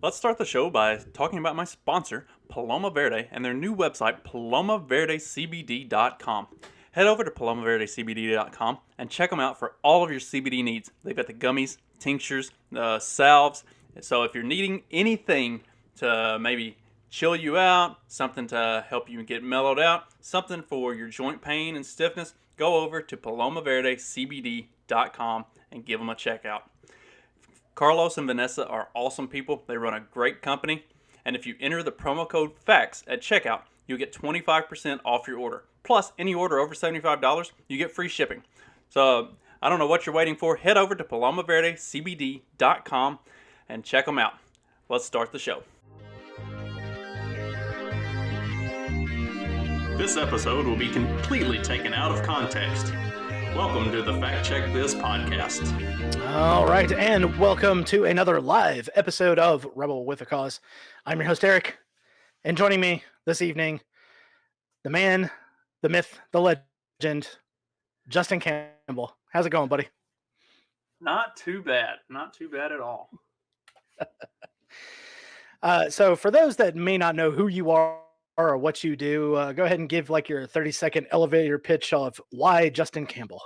Let's start the show by talking about my sponsor, Paloma Verde, and their new website, palomaverdecbd.com. Head over to palomaverdecbd.com and check them out for all of your CBD needs. They've got the gummies, tinctures, salves. So if you're needing anything to maybe chill you out, something to help you get mellowed out, something for your joint pain and stiffness, go over to palomaverdecbd.com and give them a check out. Carlos and Vanessa are awesome people. They run a great company. And if you enter the promo code FACTS at checkout, you'll get 25% off your order. Plus, any order over $75, you get free shipping. So, I don't know what you're waiting for. Head over to palomaverdecbd.com and check them out. Let's start the show. This episode will be completely taken out of context. Welcome to the Fact Check This podcast. All right, and welcome to another live episode of Rebel with a Cause. I'm your host, Eric, and joining me this evening, the man, the myth, the legend, Justin Campbell. How's it going, buddy? Not too bad. Not too bad at all. So for those that may not know who you are or what you do, go ahead and give like your 30-second elevator pitch of why Justin Campbell.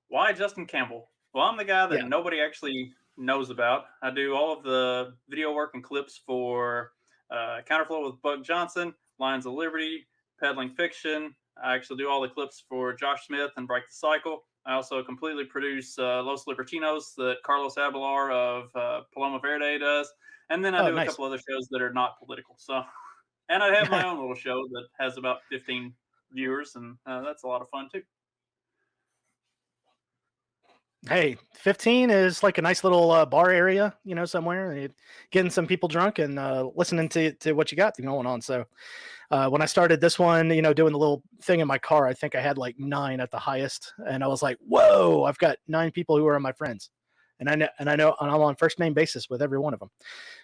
Why Justin Campbell? Well, I'm the guy that nobody actually knows about. I do all of the video work and clips for Counterflow with Buck Johnson, Lions of Liberty, Peddling Fiction. I actually do all the clips for Josh Smith and Break the Cycle. I also completely produce Los Libertinos that Carlos Abelar of Paloma Verde does. And then I do a couple other shows that are not political. So, and I have my own little show that has about 15 viewers, and that's a lot of fun too. Hey, 15 is like a nice little bar area, you know, somewhere, getting some people drunk and listening to what you got going on. So when I started this one, you know, doing the little thing in my car, I think I had like 9 at the highest. And I was like, whoa, I've got 9 people who are my friends. And I know I'm on first name basis with every one of them.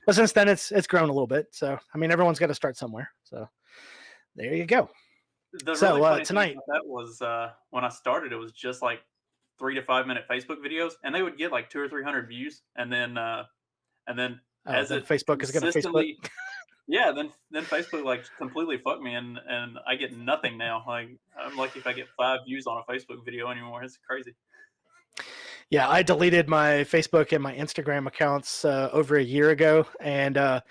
But since then, it's grown a little bit. So, I mean, everyone's got to start somewhere. So there you go. So really tonight, that was when I started, it was just like 3 to 5 minute Facebook videos, and they would get like 200 or 300 views, and then as it Facebook is going to Facebook. Yeah, then Facebook like completely fucked me, and I get nothing now. Like I'm lucky if I get 5 views on a Facebook video anymore. It's crazy. Yeah, I deleted my Facebook and my Instagram accounts over a year ago, and the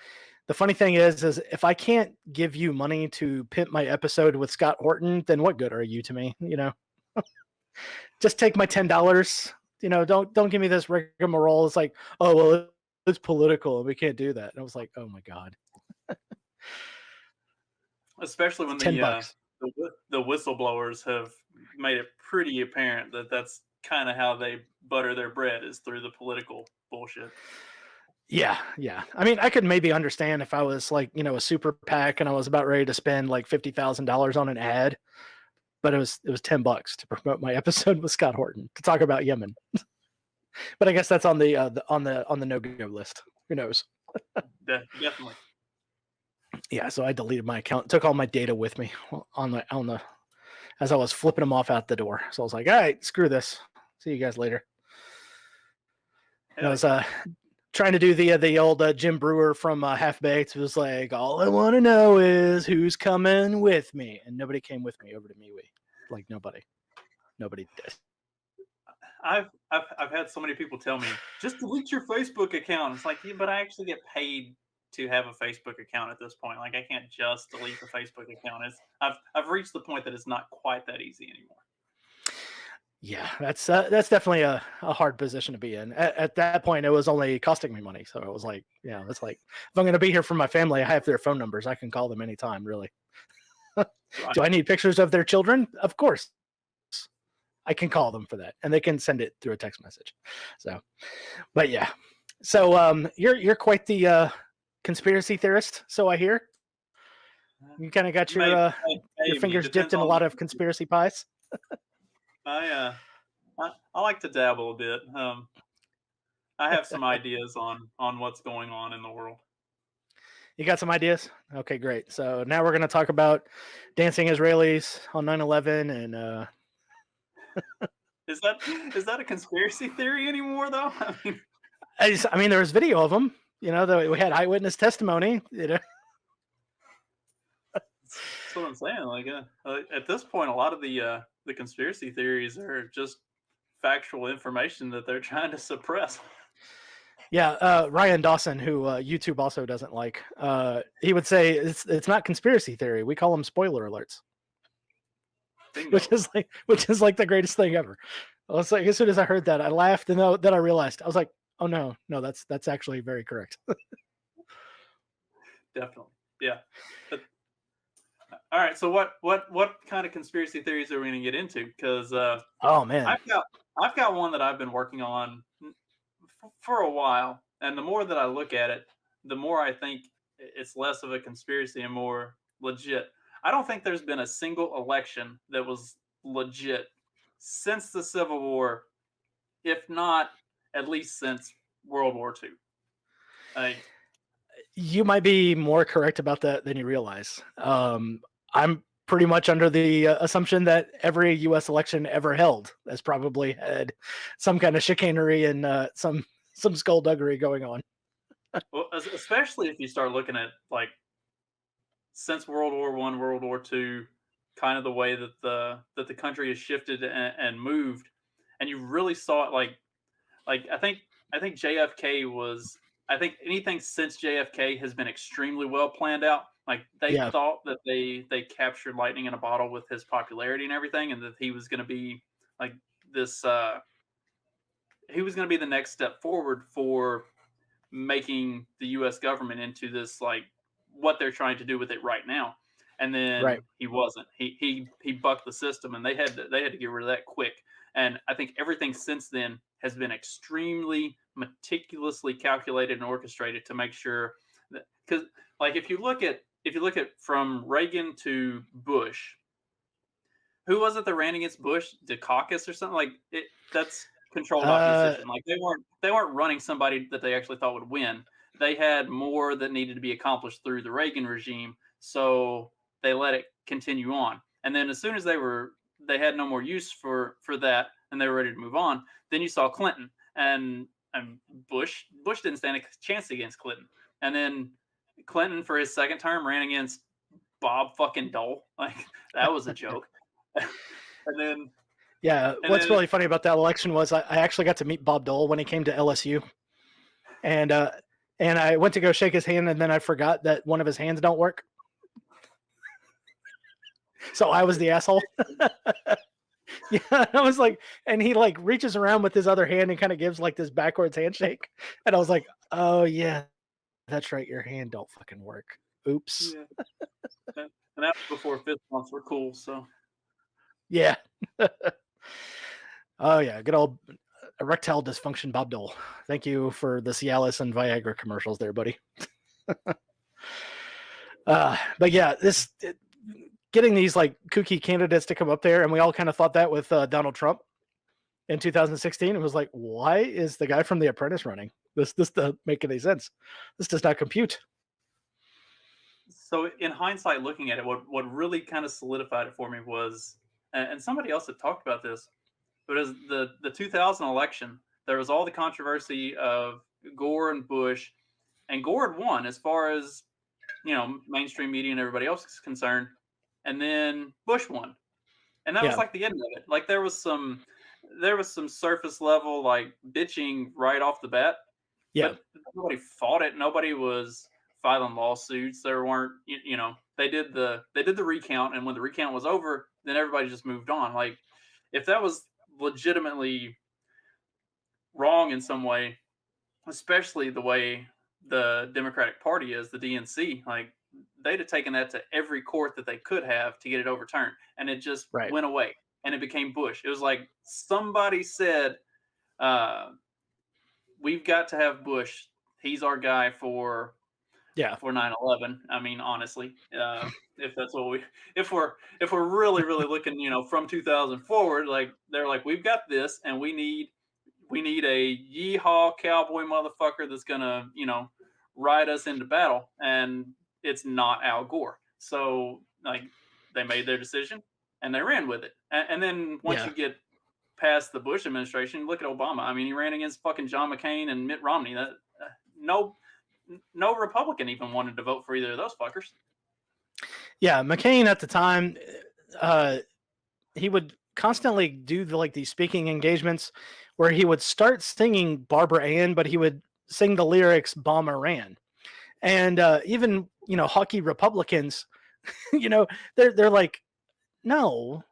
funny thing is if I can't give you money to pimp my episode with Scott Horton, then what good are you to me? You know. Just take my $10. You know, don't give me this rigmarole. It's like, oh well, it's political and we can't do that. And I was like, oh my god. Especially when the whistleblowers have made it pretty apparent that that's kind of how they butter their bread, is through the political bullshit. Yeah. I mean, I could maybe understand if I was like, you know, a super PAC and I was about ready to spend like $50,000 on an ad. But it was $10 to promote my episode with Scott Horton to talk about Yemen. But I guess that's on the no-go list. Who knows? Definitely. Yeah, so I deleted my account, took all my data with me on the as I was flipping them off out the door. So I was like, all right, screw this. See you guys later. I was trying to do the old Jim Brewer from Half Baked. It was like, all I want to know is who's coming with me, and nobody came with me over to MeWe. Like nobody did. I've had so many people tell me, just delete your Facebook account. It's like, yeah, but I actually get paid to have a Facebook account at this point. Like I can't just delete the Facebook account. I've reached the point that it's not quite that easy anymore. Yeah, that's definitely a hard position to be in. At that point, it was only costing me money. So it was like, yeah, it's like, if I'm going to be here for my family, I have their phone numbers. I can call them anytime, really. Right. Do I need pictures of their children? Of course. I can call them for that, and they can send it through a text message. So, but yeah. So you're quite the conspiracy theorist, so I hear. You kind of got your fingers dipped in a lot of conspiracy pies. I like to dabble a bit. I have some ideas on what's going on in the world. You got some ideas? Okay, great. So now we're going to talk about dancing Israelis on 9/11 and Is that a conspiracy theory anymore though? I mean there was video of them. You know, we had eyewitness testimony. You know, That's what I'm saying. Like at this point, a lot of the conspiracy theories are just factual information that they're trying to suppress. yeah. Ryan Dawson, who YouTube also doesn't like, he would say it's not conspiracy theory. We call them spoiler alerts, Bingo. which is like the greatest thing ever. I was like, as soon as I heard that, I laughed, and then I realized I was like, oh no, that's actually very correct. Definitely, yeah. But, all right, so what kind of conspiracy theories are we going to get into? Because oh man, I've got one that I've been working on for a while, and the more that I look at it, the more I think it's less of a conspiracy and more legit. I don't think there's been a single election that was legit since the Civil War, if not at least since World War II. Like, you might be more correct about that than you realize. I'm pretty much under the assumption that every U.S. election ever held has probably had some kind of chicanery and some skullduggery going on. well, especially if you start looking at like since World War One, World War Two, kind of the way that the country has shifted and moved, and you really saw it like I think JFK was I think anything since JFK has been extremely well planned out. Like they Yeah, thought that they captured lightning in a bottle with his popularity and everything, and that he was going to be like this. He was going to be the next step forward for making the U.S. government into this like what they're trying to do with it right now. And right. then he wasn't. He bucked the system, and they had to get rid of that quick. And I think everything since then has been extremely meticulously calculated and orchestrated to make sure that because like if you look at from Reagan to Bush, who was it that ran against Bush? Dukakis or something like it? That's controlled opposition. Like they weren't running somebody that they actually thought would win. They had more that needed to be accomplished through the Reagan regime, so they let it continue on. And then as soon as they had no more use for that, and they were ready to move on, then you saw Clinton and Bush. Bush didn't stand a chance against Clinton, and then Clinton for his second term ran against Bob fucking Dole. Like that was a joke. and then Yeah, what's really funny about that election was I actually got to meet Bob Dole when he came to LSU, and I went to go shake his hand, and then I forgot that one of his hands don't work, so I was the asshole. Yeah, I was like, and he like reaches around with his other hand and kind of gives like this backwards handshake, and I was like, oh yeah, that's right, your hand don't fucking work. Oops. yeah. And that was before fist bumps were cool. So Yeah. Oh yeah, good old erectile dysfunction Bob Dole. Thank you for the Cialis and Viagra commercials there, buddy. But yeah, getting these like kooky candidates to come up there, and we all kind of thought that with Donald Trump in 2016. It was like, why is the guy from The Apprentice running? This doesn't make any sense. This does not compute. so in hindsight, looking at it, what really kind of solidified it for me was, and somebody else had talked about this, but as the 2000 election, there was all the controversy of Gore and Bush, and Gore had won as far as mainstream media and everybody else is concerned, and then Bush won, and that was like the end of it. Like there was some surface level like bitching right off the bat. Yeah, but nobody fought it. Nobody was filing lawsuits. There weren't, they did the recount, and when the recount was over, then everybody just moved on. Like if that was legitimately wrong in some way, especially the way the Democratic Party is, the DNC, like they'd have taken that to every court that they could have to get it overturned, and it just went away, and it became Bush. It was like somebody said, we've got to have Bush. He's our guy for 9/11. I mean, honestly, if that's what if we're really looking, from 2000 forward, like they're like, we've got this, and we need a yeehaw cowboy motherfucker that's gonna, ride us into battle, and it's not Al Gore. So like they made their decision and they ran with it, and then once you get past the Bush administration, look at Obama. I mean, he ran against fucking John McCain and Mitt Romney. That no Republican even wanted to vote for either of those fuckers. Yeah, McCain at the time, uh, he would constantly do these speaking engagements where he would start singing Barbara Ann, but he would sing the lyrics "Bomb Iran," and even hockey Republicans, they're like, no,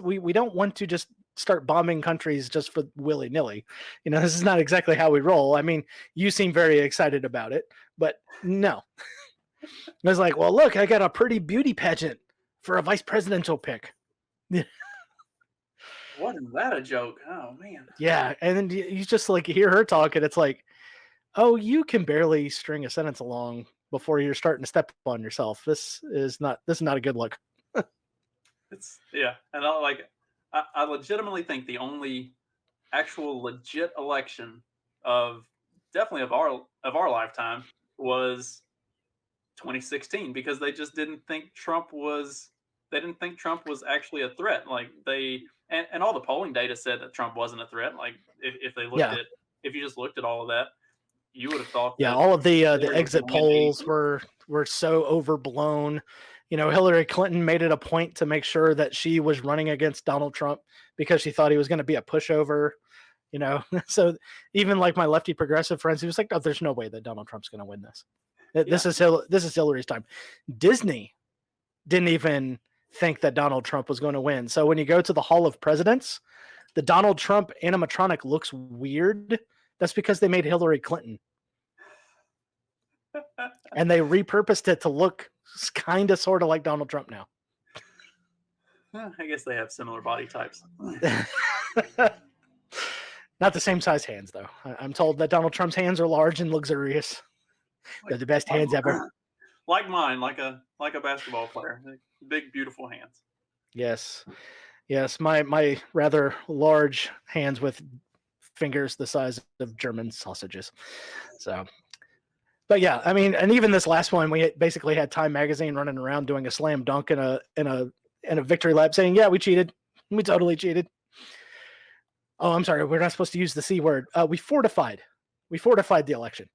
we don't want to just start bombing countries just for willy nilly. This is not exactly how we roll. I mean, you seem very excited about it, but no. I was like, well, look, I got a pretty beauty pageant for a vice presidential pick. Wasn't that a joke? Oh man. Yeah, and then you just like hear her talk, and it's like, oh, you can barely string a sentence along before you're starting to step on yourself. This is not a good look. It's and I legitimately think the only actual legit election of definitely of our lifetime was 2016, because they just didn't think Trump was actually a threat. Like and all the polling data said that Trump wasn't a threat. Like if they looked at if you just looked at all of that, you would have thought Yeah, that all of the Hillary was exit gonna win polls were so overblown. Hillary Clinton made it a point to make sure that she was running against Donald Trump because she thought he was going to be a pushover. So even like my lefty progressive friends, he was like, "Oh, there's no way that Donald Trump's going to win this. This is Hillary's time." Disney didn't even think that Donald Trump was going to win. So when you go to the Hall of Presidents, the Donald Trump animatronic looks weird. That's because they made Hillary Clinton. And they repurposed it to look kind of sort of like Donald Trump now. I guess they have similar body types. Not the same size hands, though. I'm told that Donald Trump's hands are large and luxurious. They're the best hands ever. Like mine, like a basketball player. Big, beautiful hands. Yes. My rather large hands with fingers the size of German sausages. So, but yeah, I mean, and even this last one, we basically had Time Magazine running around doing a slam dunk in a victory lap, saying, "Yeah, we cheated. We totally cheated." Oh, I'm sorry, we're not supposed to use the C word. We fortified the election.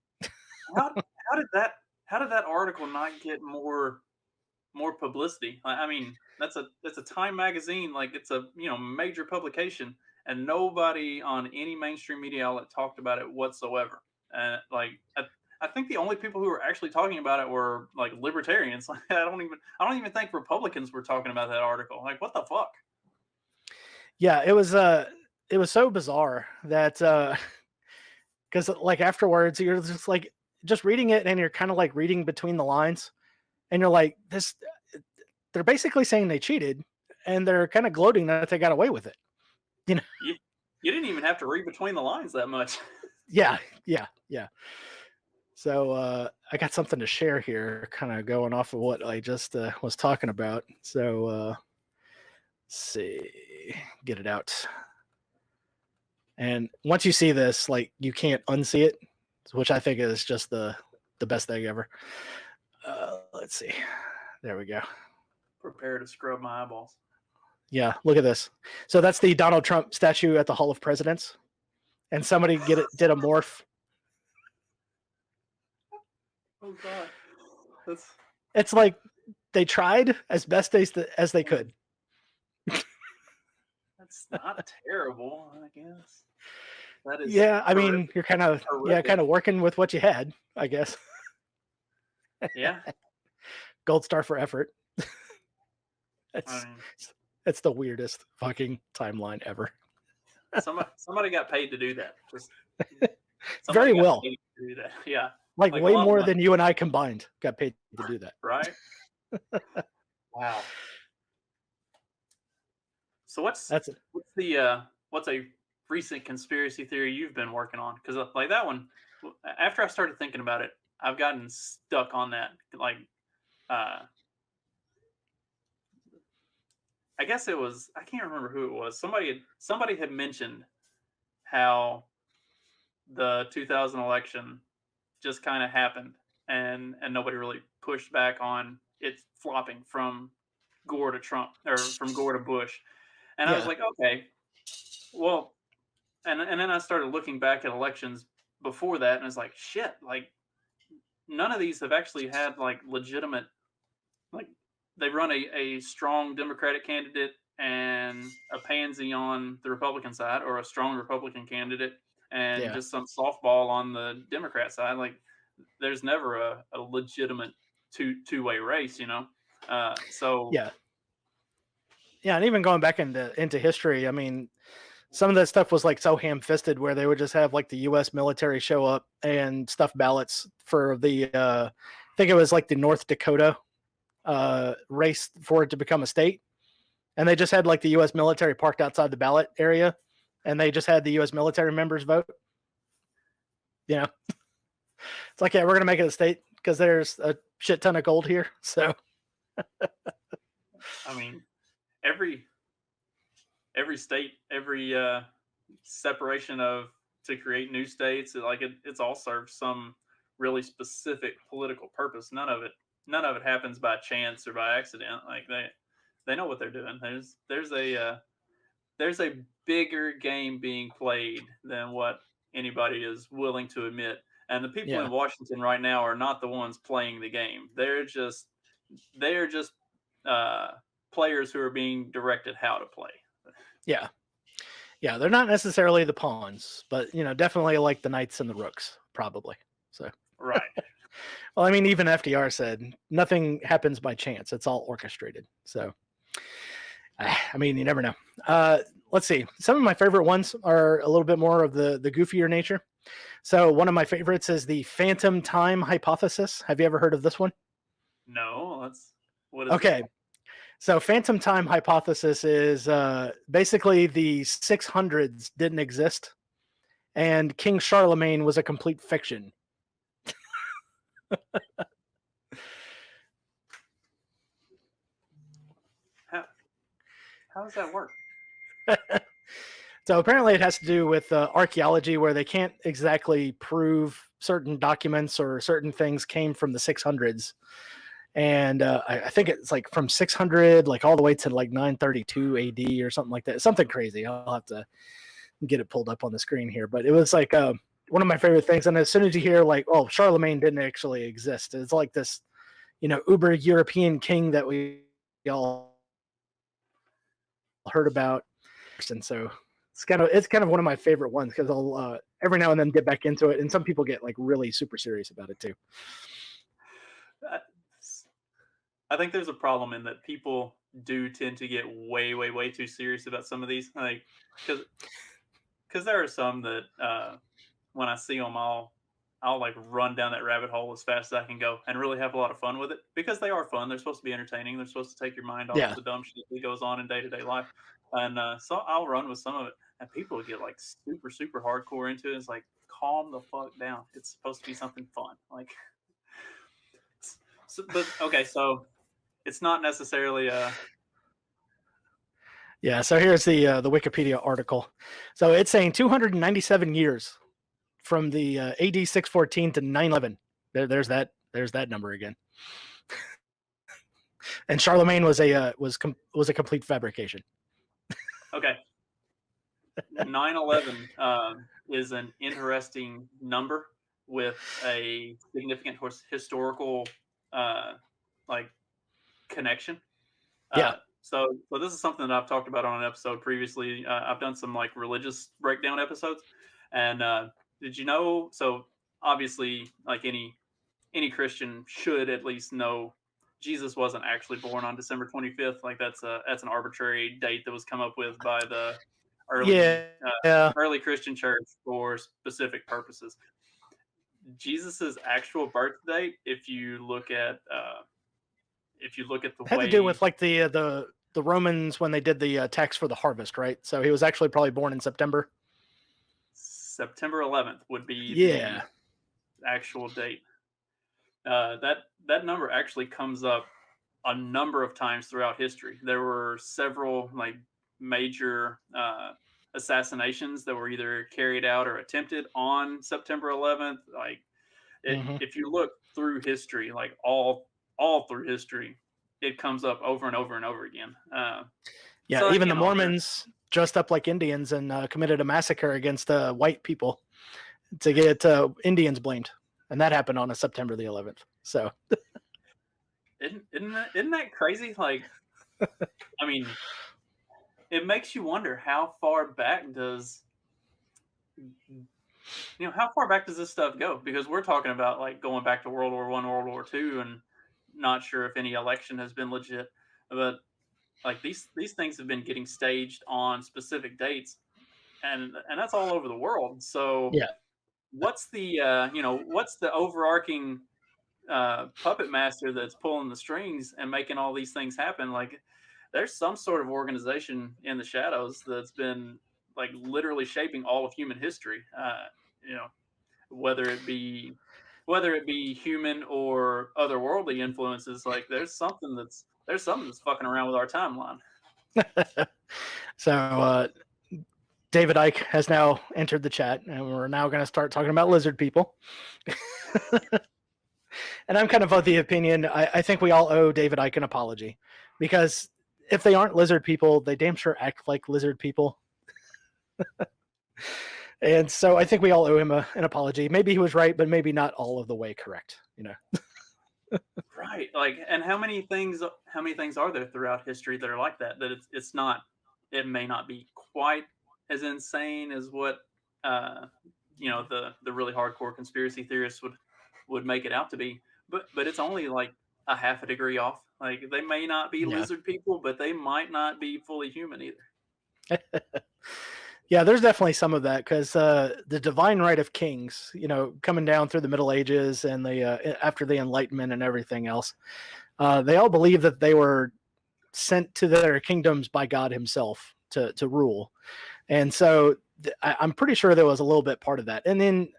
How did that article not get more publicity? I mean, that's a Time Magazine, like it's a major publication, and nobody on any mainstream media outlet talked about it whatsoever. And I think the only people who were actually talking about it were like libertarians. Like I don't even think Republicans were talking about that article. Like what the fuck? Yeah, it was so bizarre that because like afterwards you're just like just reading it and you're kind of like reading between the lines, and you're like, this, they're basically saying they cheated, and they're kind of gloating that they got away with it. You didn't even have to read between the lines that much. Yeah. So I got something to share here, kind of going off of what I just was talking about. So let's see, get it out. And once you see this, like you can't unsee it, which I think is just the best thing ever. Let's see. There we go. Prepare to scrub my eyeballs. Yeah, look at this. So that's the Donald Trump statue at the Hall of Presidents, and somebody did a morph. Oh God, it's like they tried as best as they could. That's not terrible, I guess. That is. Yeah, I mean, you're kind of working with what you had, I guess. Yeah. Gold star for effort. It's the weirdest fucking timeline ever. Somebody got paid to do that. Just very well. To do that. Yeah. Like way more than you and I combined got paid to do that. Right. Wow. So what's a recent conspiracy theory you've been working on? Because like that one, after I started thinking about it, I've gotten stuck on that. Like, I guess it was, I can't remember who it was. Somebody had mentioned how the 2000 election just kind of happened, and nobody really pushed back on it flopping from Gore to Trump, or from Gore to Bush. And I was like, okay, well, and then I started looking back at elections before that, and it's like, shit, like none of these have actually had like legitimate, like they run a strong Democratic candidate and a pansy on the Republican side, or a strong Republican candidate and Yeah. just some softball on the Democrat side. Like there's never a legitimate two-way race, you know. So Yeah. Yeah, and even going back into history, I mean, some of that stuff was like so ham-fisted where they would just have like the U.S. military show up and stuff ballots for the I think it was like the North Dakota race for it to become a state, and they just had like the U.S. military parked outside the ballot area, and they just had the U.S. military members vote. You know, it's like, yeah, we're gonna make it a state because there's a shit ton of gold here. So I mean, every state, every separation of to create new states, like it's all serves some really specific political purpose. None of it happens by chance or by accident. Like they know what they're doing. There's a bigger game being played than what anybody is willing to admit. And the people yeah, in Washington right now are not the ones playing the game. They're just uh, players who are being directed how to play. yeah, yeah. They're not necessarily the pawns, but definitely like the knights and the rooks, probably. So, Right. well, I mean, even FDR said nothing happens by chance; it's all orchestrated. So, I mean, you never know. Let's see. Some of my favorite ones are a little bit more of the goofier nature. So, one of my favorites is the phantom time hypothesis. Have you ever heard of this one? No, what is it? Okay. So, phantom time hypothesis is basically the 600s didn't exist, and King Charlemagne was a complete fiction. How does that work? So apparently it has to do with archaeology, where they can't exactly prove certain documents or certain things came from the 600s. And I think it's like from 600, like all the way to like 932 AD or something like that. Something crazy. I'll have to get it pulled up on the screen here. But it was like one of my favorite things. And as soon as you hear like, oh, Charlemagne didn't actually exist, it's like this, uber European king that we all heard about. And so it's kind of one of my favorite ones because I'll every now and then get back into it, and some people get like really super serious about it too. I think there's a problem in that people do tend to get way, way, way too serious about some of these, like because there are some that when I see them, I'll like run down that rabbit hole as fast as I can go and really have a lot of fun with it because they are fun. They're supposed to be entertaining. They're supposed to take your mind off Yeah, the dumb shit that goes on in day to day life. And so I'll run with some of it, and people get like super, super hardcore into it. It's like, calm the fuck down. It's supposed to be something fun. Like, but okay, so it's not necessarily yeah. So here's the Wikipedia article. So it's saying 297 years from the AD 614 to 911. There's that number again. And Charlemagne was a complete fabrication. Okay. 9/11 is an interesting number with a significant historical like connection. Yeah. So this is something that I've talked about on an episode previously. I've done some like religious breakdown episodes, and did you know? So obviously, like any Christian should at least know Jesus wasn't actually born on December 25th. Like that's an arbitrary date that was come up with by the early Yeah. early Christian church for specific purposes. Jesus's actual birth date, if you look at the It had way to do with like the Romans when they did the tax for the harvest, right? So he was actually probably born in September. September 11th would be Yeah. the actual date. That number actually comes up a number of times throughout history. There were several like major assassinations that were either carried out or attempted on September 11th. Like if you look through history, like all through history, it comes up over and over and over again. Yeah, so, even the Mormons dressed up like Indians and committed a massacre against white people to get Indians blamed and that happened on a September the 11th. So isn't that crazy? Like, I mean, it makes you wonder how far back does how far back does this stuff go? Because we're talking about like going back to World War I, World War II, and not sure if any election has been legit, but like these things have been getting staged on specific dates, and that's all over the world. So yeah, what's the what's the overarching puppet master that's pulling the strings and making all these things happen? Like there's some sort of organization in the shadows that's been like literally shaping all of human history. You know, whether it be human or otherworldly influences, like there's something that's fucking around with our timeline. So David Icke has now entered the chat, and we're now going to start talking about lizard people. And I'm kind of of the opinion, I think we all owe David Icke an apology, because if they aren't lizard people, they damn sure act like lizard people. And so I think we all owe him an apology. Maybe he was right, but maybe not all of the way correct, Right. Like, and how many things are there throughout history that are like that? That it's not, it may not be quite as insane as what the really hardcore conspiracy theorists would make it out to be, but it's only like a half a degree off. Like they may not be lizard people, but they might not be fully human either. Yeah, there's definitely some of that, because the divine right of kings, coming down through the Middle Ages and after the Enlightenment and everything else, they all believe that they were sent to their kingdoms by God himself to rule. And so I'm pretty sure there was a little bit part of that. And then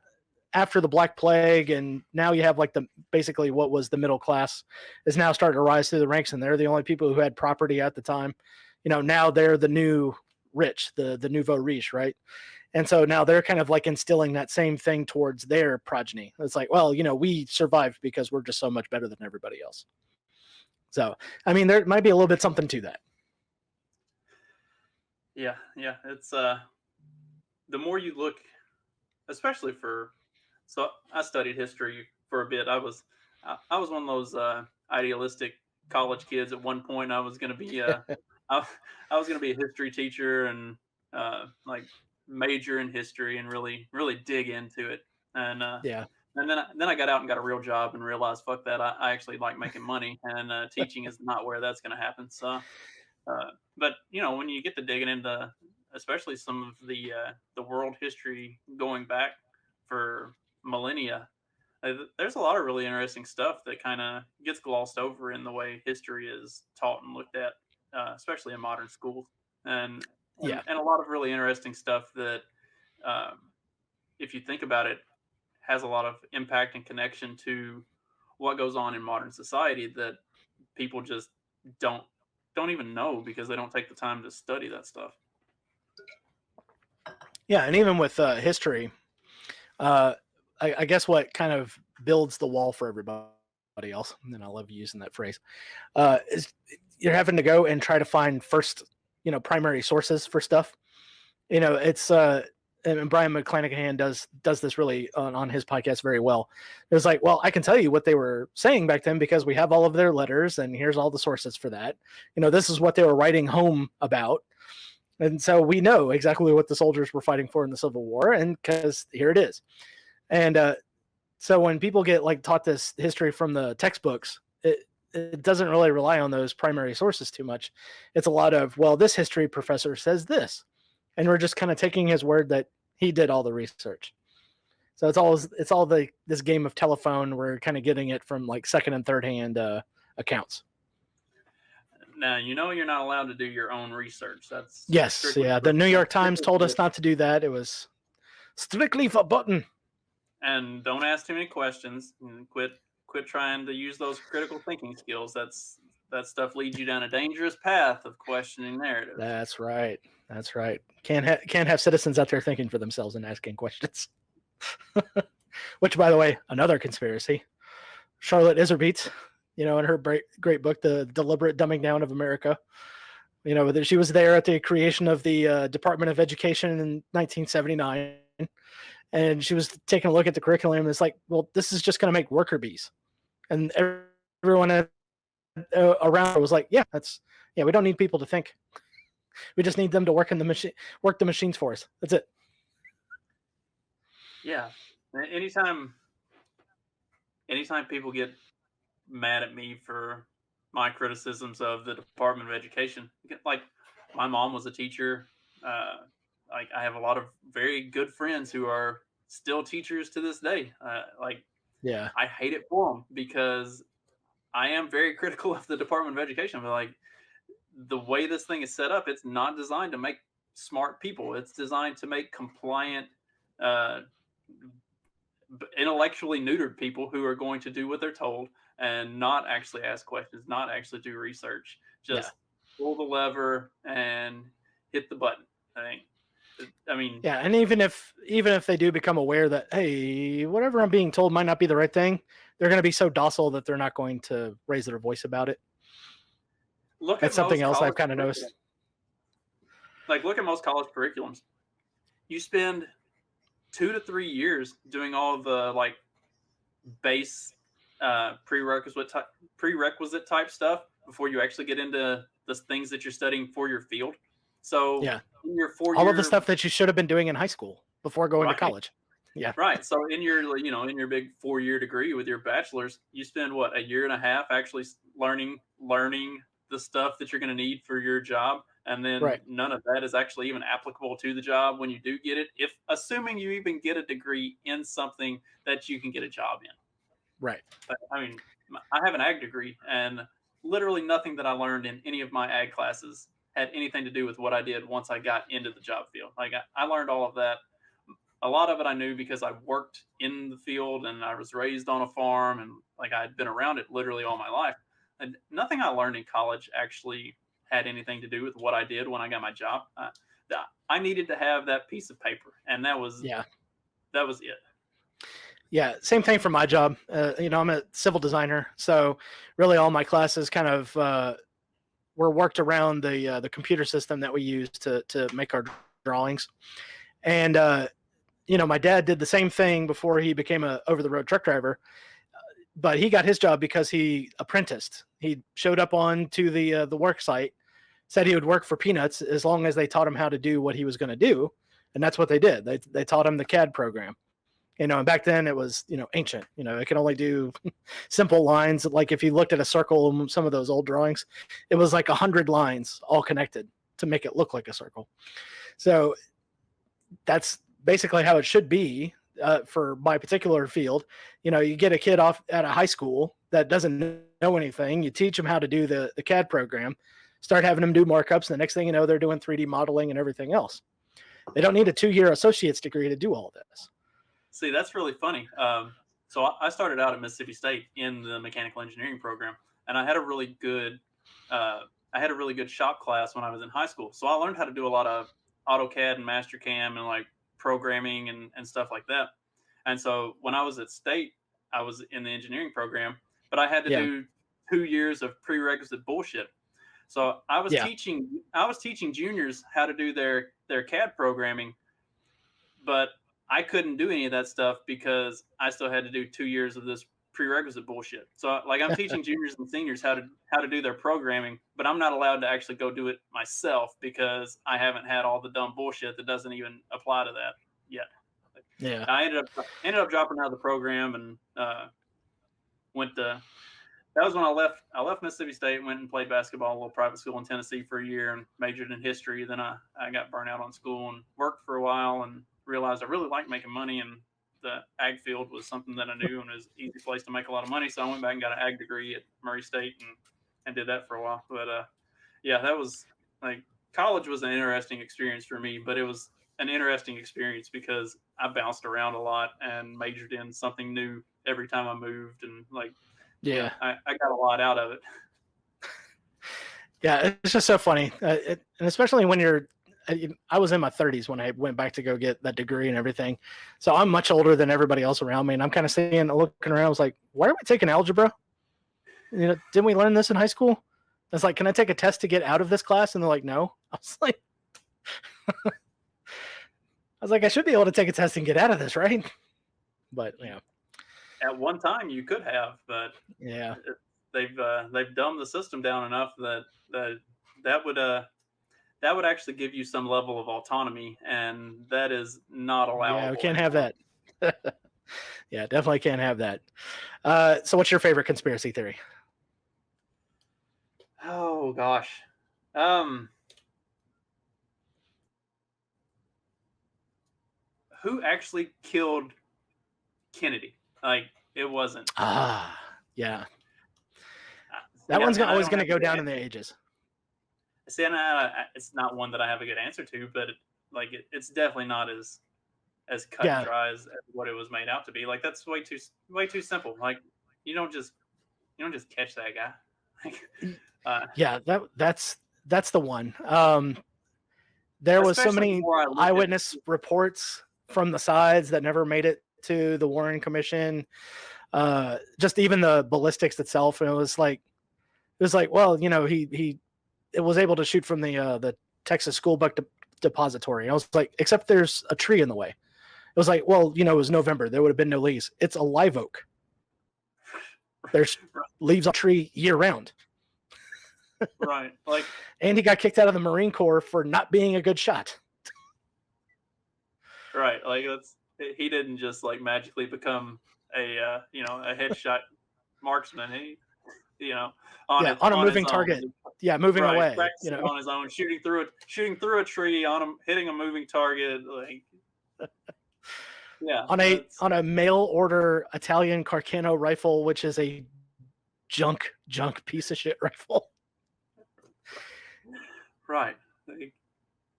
after the Black Plague, and now you have like basically what was the middle class is now starting to rise through the ranks, and they're the only people who had property at the time. Now they're the new rich, the nouveau riche, right? And so now they're kind of like instilling that same thing towards their progeny. It's like, well, we survived because we're just so much better than everybody else. So, I mean, there might be a little bit something to that. Yeah. It's the more you look, especially so I studied history for a bit. I was one of those idealistic college kids. At one point, I was going to be I was going to be a history teacher and like major in history and really dig into it. And and then I got out and got a real job and realized, fuck that, I actually like making money, and teaching is not where that's going to happen. So, but when you get to digging into, especially some of the world history going back for millennia, there's a lot of really interesting stuff that kind of gets glossed over in the way history is taught and looked at, especially in modern schools, and a lot of really interesting stuff that, if you think about it, has a lot of impact and connection to what goes on in modern society that people just don't even know because they don't take the time to study that stuff. Yeah, and even with history, I guess what kind of builds the wall for everybody else, and I love using that phrase, is you're having to go and try to find first, primary sources for stuff. It's and Brian McClanahan does this really on his podcast very well. It was like, well, I can tell you what they were saying back then because we have all of their letters, and here's all the sources for that. This is what they were writing home about. And so we know exactly what the soldiers were fighting for in the Civil War, and because here it is. And so when people get like taught this history from the textbooks, it doesn't really rely on those primary sources too much. It's a lot of, well, this history professor says this, and we're just kind of taking his word that he did all the research. So it's all this game of telephone. We're kind of getting it from like second and third hand accounts. Now, you're not allowed to do your own research. That's yes, yeah. The New York Times told us not to do that. It was strictly forbidden. And don't ask too many questions. And quit trying to use those critical thinking skills. That stuff leads you down a dangerous path of questioning narrative. That's right. Can't have citizens out there thinking for themselves and asking questions. Which, by the way, another conspiracy. Charlotte Iserbyt, in her great book, The Deliberate Dumbing Down of America, she was there at the creation of the Department of Education in 1979. and she was taking a look at the curriculum. And it's like, well, this is just going to make worker bees. And everyone around her was like, yeah, we don't need people to think. We just need them to work the machines for us. That's it. Yeah. Anytime people get mad at me for my criticisms of the Department of Education, like my mom was a teacher. Like I have a lot of very good friends who are still teachers to this day. Yeah. I hate it for them because I am very critical of the Department of Education. But like the way this thing is set up, it's not designed to make smart people. It's designed to make compliant, uh, intellectually neutered people who are going to do what they're told and not actually ask questions, not actually do research, just pull the lever and hit the button. I mean, yeah, and even if they do become aware that, hey, whatever I'm being told might not be the right thing, they're going to be so docile that they're not going to raise their voice about it. That's something else I've kind of noticed. Like, look at most college curriculums. You spend 2 to 3 years doing all the like base prerequisite type stuff before you actually get into the things that you're studying for your field. So yeah, in your all of the stuff that you should have been doing in high school before going to college. Yeah, right. So in your in your big 4-year degree with your bachelor's, you spend what, a year and a half actually learning the stuff that you're going to need for your job, and then none of that is actually even applicable to the job when you do get it, if assuming you even get a degree in something that you can get a job in. Right. But, I mean, I have an ag degree, and literally nothing that I learned in any of my ag classes had anything to do with what I did once I got into the job field. Like I learned all of that. A lot of it I knew because I worked in the field and I was raised on a farm, and like I had been around it literally all my life. And nothing I learned in college actually had anything to do with what I did when I got my job. I needed to have that piece of paper, and that was it. Yeah, same thing for my job. I'm a civil designer, so really all my classes kind of were worked around the computer system that we use to make our drawings. And my dad did the same thing before he became a over-the-road truck driver. But he got his job because he apprenticed. He showed up on to the work site, said he would work for peanuts as long as they taught him how to do what he was going to do, and that's what they did. They taught him the CAD program. And back then it was ancient. It could only do simple lines. Like if you looked at a circle in some of those old drawings, it was like 100 lines all connected to make it look like a circle. So that's basically how it should be. For my particular field, you get a kid off at a high school that doesn't know anything. You teach them how to do the CAD program, start having them do markups. And the next thing you know, they're doing 3D modeling and everything else. They don't need a 2-year associate's degree to do all of this. See, that's really funny. So I started out at Mississippi State in the mechanical engineering program, and I had a really good shop class when I was in high school. So I learned how to do a lot of AutoCAD and Mastercam and like programming and stuff like that. And so when I was at State, I was in the engineering program, but I had to do 2 years of prerequisite bullshit. So I was teaching juniors how to do their CAD programming, but I couldn't do any of that stuff because I still had to do 2 years of this prerequisite bullshit. So like I'm teaching juniors and seniors how to do their programming, but I'm not allowed to actually go do it myself because I haven't had all the dumb bullshit that doesn't even apply to that yet. Yeah. I ended up dropping out of the program and that was when I left Mississippi State, went and played basketball at a little private school in Tennessee for a year and majored in history. Then I got burnt out on school and worked for a while and realized I really liked making money, and the ag field was something that I knew and was an easy place to make a lot of money. So I went back and got an ag degree at Murray State and did that for a while. But that was like, college was an interesting experience for me, but it was an interesting experience because I bounced around a lot and majored in something new every time I moved, and like, I got a lot out of it. Yeah, it's just so funny, and especially when I was in my 30s when I went back to go get that degree and everything. So I'm much older than everybody else around me. And I'm kind of looking around. I was like, why are we taking algebra? Didn't we learn this in high school? I was like, can I take a test to get out of this class? And they're like, no. I was like, was like, I should be able to take a test and get out of this, right? But yeah, At one time, you could have, but yeah, they've dumbed the system down enough that that would that would actually give you some level of autonomy, and that is not yeah. We allowable can't have anymore. that. Yeah, definitely can't have that. So, what's your favorite conspiracy theory? Oh gosh. Um, who actually killed Kennedy? Like it wasn't. Ah, yeah, See, that one's and I always don't going to have a go good down in the answer. ages. See, and it's not one that I have a good answer to, but like it's definitely not as cut and Yeah, dry as what it was made out to be. Like that's way too simple. Like you don't just you don't just catch that guy. yeah. That's the one. There was so Especially the many more I look at. eyewitness reports from the sides that never made it to the Warren Commission. Just even the ballistics itself, and it was like, well, he it was able to shoot from the Texas School Book Depository. I was like, except there's a tree in the way. It was like, well, it was November. There would have been no leaves. It's a live oak. There's leaves on the tree year round. Right, like And he got kicked out of the Marine Corps for not being a good shot. right, like that's he didn't just like magically become a a headshot marksman. He you know Yeah, on a on his moving own. target. Yeah, moving Right, away. practicing on his own, shooting through a tree on him, hitting a moving target. Like yeah, On a mail order Italian Carcano rifle, which is a junk piece of shit rifle. right. Like,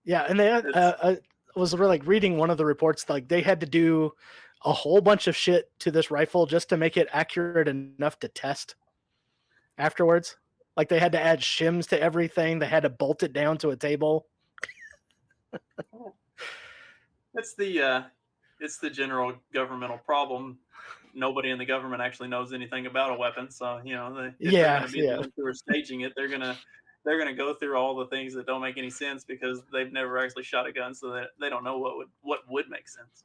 Yeah, and they was really like reading one of the reports, like they had to do a whole bunch of shit to this rifle just to make it accurate enough to test afterwards. Like they had to add shims to everything. They had to bolt it down to a table. it's the general governmental problem. Nobody in the government actually knows anything about a weapon, so if they're going Yeah, to be yeah, the ones who are staging it, they're gonna go through all the things that don't make any sense because they've never actually shot a gun, so that they don't know what would make sense.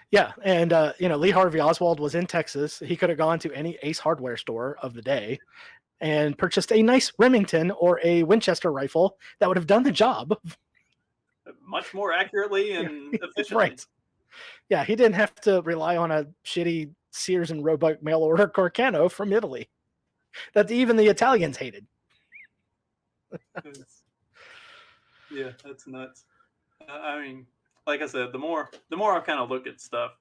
yeah. And Lee Harvey Oswald was in Texas. He could have gone to any Ace Hardware store of the day and purchased a nice Remington or a Winchester rifle that would have done the job. Much more accurately and efficiently. Right. Yeah, he didn't have to rely on a shitty Sears and Roebuck mail order Carcano from Italy that even the Italians hated. Yeah, that's nuts. I mean, like I said, the more I kind of look at stuff,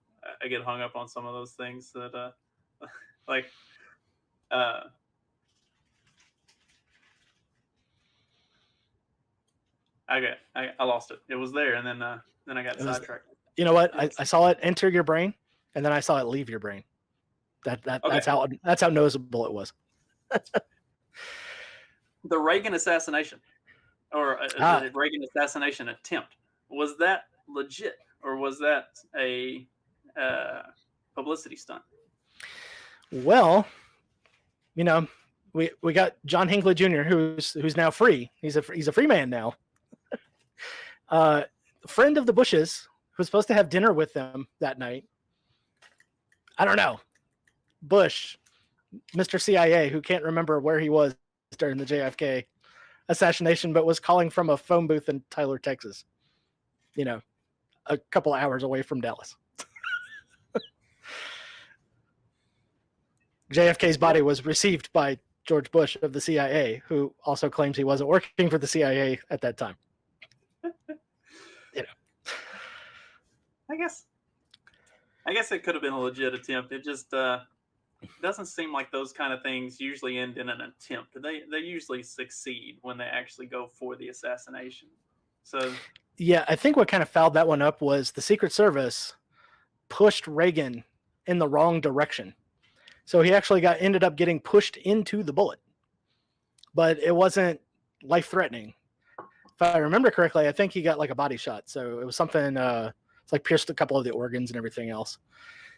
I get hung up on some of those things that, like, uh, I lost it. It was there, and then I got sidetracked. You know what? I saw it enter your brain, and then I saw it leave your brain. That's how noticeable it was. The Reagan assassination, or the Reagan assassination attempt, was that legit, or was that a publicity stunt? Well, we got John Hinckley Jr., who's now free. He's a free man now. Friend of the Bushes, who was supposed to have dinner with them that night. I don't know. Bush, Mr. CIA, who can't remember where he was during the JFK assassination, but was calling from a phone booth in Tyler, Texas. A couple of hours away from Dallas. JFK's body was received by George Bush of the CIA, who also claims he wasn't working for the CIA at that time. I guess it could have been a legit attempt. It just doesn't seem like those kind of things usually end in an attempt. They usually succeed when they actually go for the assassination. So yeah, I think what kind of fouled that one up was the Secret Service pushed Reagan in the wrong direction. So he actually ended up getting pushed into the bullet. But it wasn't life-threatening. If I remember correctly, I think he got like a body shot. So it was something it's like pierced a couple of the organs and everything else.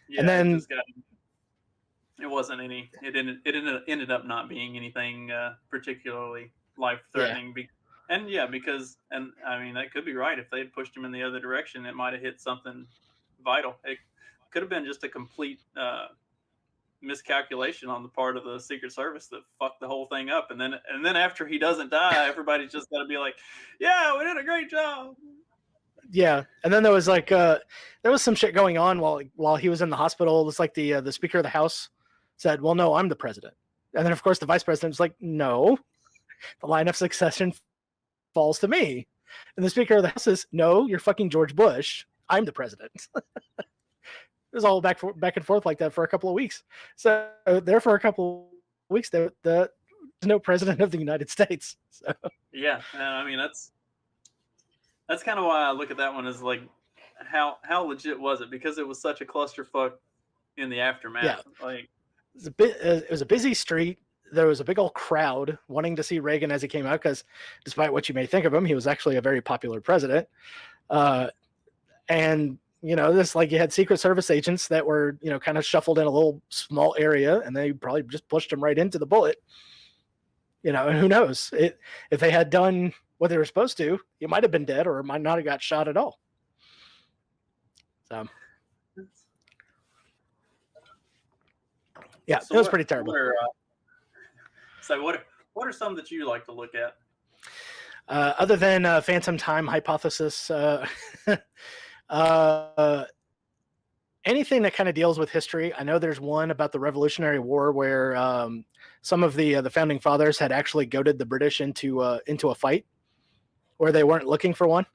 Yeah, and then it wasn't any. It ended up not being anything particularly life-threatening. And yeah, because and I mean that could be right. If they had pushed him in the other direction, it might have hit something vital. It could have been just a complete miscalculation on the part of the Secret Service that fucked the whole thing up. And then after he doesn't die, everybody's just got to be like, "Yeah, we did a great job." Yeah, and then there was like there was some shit going on while he was in the hospital. It's like the Speaker of the House said, "Well, no, I'm the president," and then of course the Vice President was like, "No, the line of succession falls to me," and the Speaker of the House says, "No, you're fucking George Bush. I'm the president." It was all back and forth like that for a couple of weeks. So there for a couple of weeks, there's no president of the United States. So. Yeah, I mean that's kind of why I look at that one as like how legit was it, because it was such a clusterfuck in the aftermath. Yeah, Like it was a busy street. There was a big old crowd wanting to see Reagan as he came out because, despite what you may think of him, he was actually a very popular president. And this, like, you had Secret Service agents that were kind of shuffled in a little small area, and they probably just pushed him right into the bullet. And who knows? If they had done what they were supposed to, he might have been dead, or might not have got shot at all. So, yeah, it was pretty terrible. What are some that you like to look at? Other than phantom time hypothesis, anything that kind of deals with history. I know there's one about the Revolutionary War where some of the founding fathers had actually goaded the British into a fight where they weren't looking for one.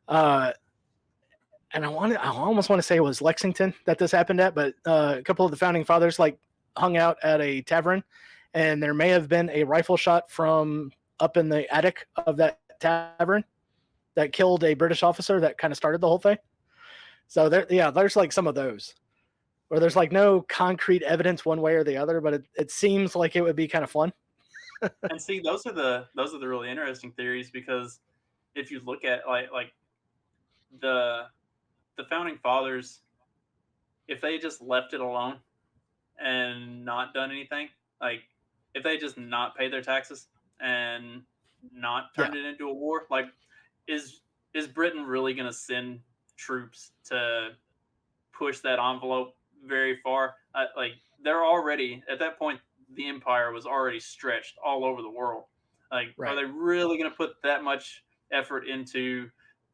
And I almost want to say it was Lexington that this happened at, but a couple of the founding fathers like hung out at a tavern, and there may have been a rifle shot from up in the attic of that tavern that killed a British officer that kind of started the whole thing. So there's like some of those where there's like no concrete evidence one way or the other, but it seems like it would be kind of fun. And see, those are the really interesting theories, because if you look at like the founding fathers, if they just left it alone and not done anything, like if they just not paid their taxes and not turned it into a war, like is Britain really going to send troops to push that envelope very far? Like they're already at that point, the empire was already stretched all over the world. Like, are they really going to put that much effort into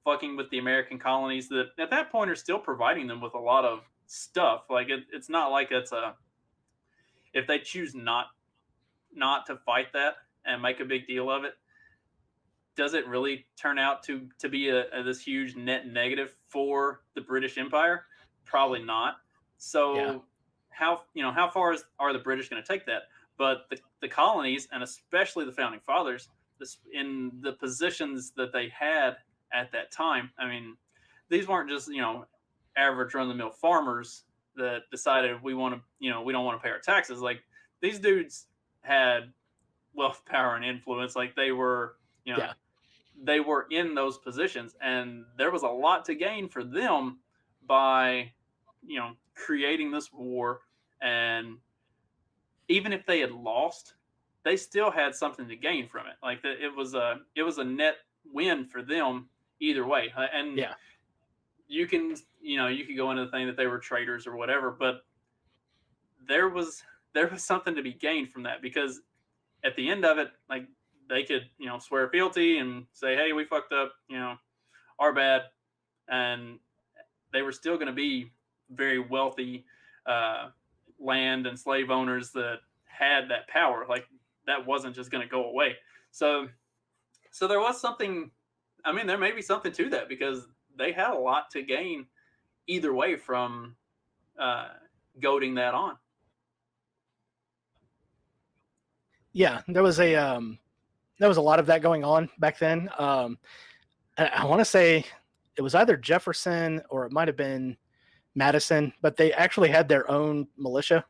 fucking with the American colonies that at that point are still providing them with a lot of stuff? Like it's not like it's if they choose not to fight that and make a big deal of it, does it really turn out to be this huge net negative for the British Empire? Probably not. So how far are the British going to take that? But the colonies, and especially the founding fathers, in the positions that they had at that time, I mean, these weren't just average run-of-the-mill farmers that decided we don't want to pay our taxes. Like these dudes had wealth, power, and influence. Like they were they were in those positions, and there was a lot to gain for them by creating this war. And even if they had lost, they still had something to gain from it. Like it was a net win for them either way. And you can go into the thing that they were traitors or whatever, but there was something to be gained from that, because at the end of it, like they could swear guilty and say, hey, we fucked up, our bad, and they were still going to be very wealthy land and slave owners that had that power. Like that wasn't just going to go away. So there was something. I mean, there may be something to that, because they had a lot to gain either way from goading that on. Yeah, there was a lot of that going on back then. I want to say it was either Jefferson or it might have been Madison, but they actually had their own militia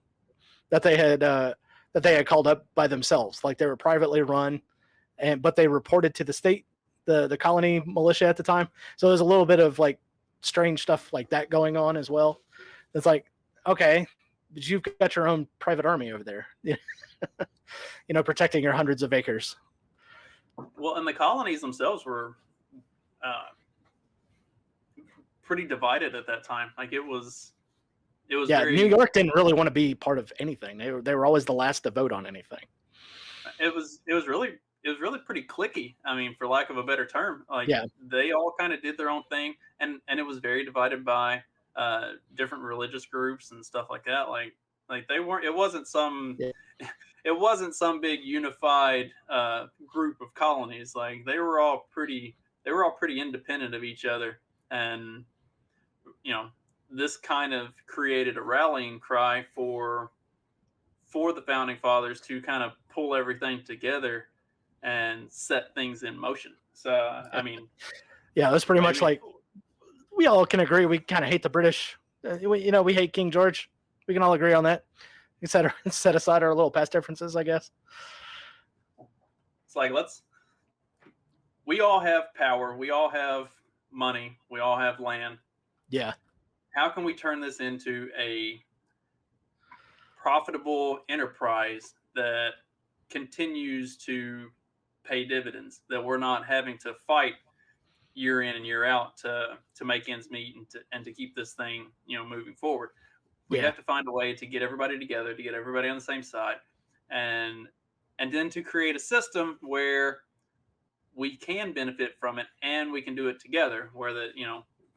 that they had called up by themselves. Like they were privately run, but they reported to the state, the colony militia at the time. So there's a little bit of like strange stuff like that going on as well. It's like, okay, but you've got your own private army over there, protecting your hundreds of acres. Well, and the colonies themselves were uh, pretty divided at that time. Like it was Yeah, New very York didn't really want to be part of anything. They were always the last to vote on anything. it was really pretty clicky. I mean, for lack of a better term, like Yeah, they all kind of did their own thing, and it was very divided by different religious groups and stuff like that. Like they weren't. yeah, It wasn't some big unified group of colonies. Like they were all pretty independent of each other, and you know this kind of created a rallying cry for the founding fathers to kind of pull everything together and set things in motion. So, I mean, yeah. It was pretty much maybe, like we all can agree we kind of hate the British. We hate King George. We can all agree on that. We set aside our little past differences, I guess. it's like, we all have power, we all have money, we all have land. Yeah, How can we turn this into a profitable enterprise that continues to pay dividends, that we're not having to fight year in and year out to make ends meet and to keep this thing moving forward. We yeah, have to find a way to get everybody together, to get everybody on the same side, and then to create a system where we can benefit from it and we can do it together, where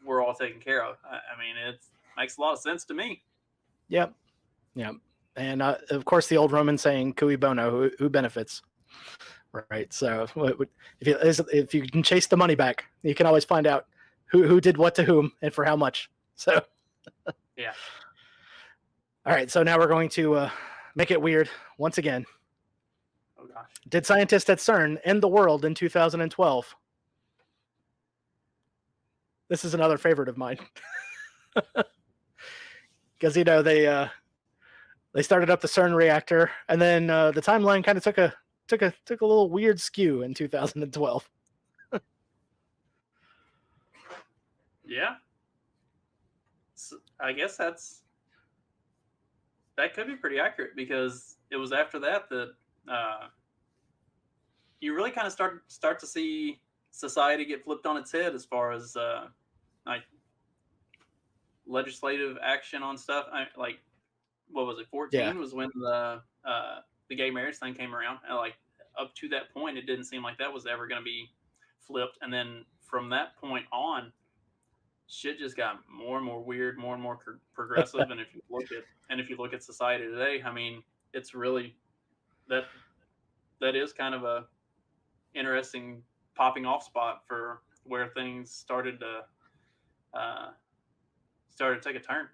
we're all taken care of. I mean, it makes a lot of sense to me. yep, yep. And of course, the old Roman saying "cui bono," who benefits, right? So if you can chase the money back, you can always find out who did what to whom and for how much. So Yeah. all right, so now we're going to make it weird once again. Oh gosh. Did scientists at CERN end the world in 2012? This is another favorite of mine because they started up the CERN reactor, and then the timeline kind of took a little weird skew in 2012. Yeah. So I guess that could be pretty accurate because it was after that that you really kind of start to see society get flipped on its head as far as like legislative action on stuff. Like what was it? Yeah, 14 was when the gay marriage thing came around. And like up to that point, it didn't seem like that was ever going to be flipped. And then from that point on, shit just got more and more weird, more and more progressive. And if you look at society today, I mean, it's really that that is kind of a interesting popping off spot for where things uh, started to take a turn.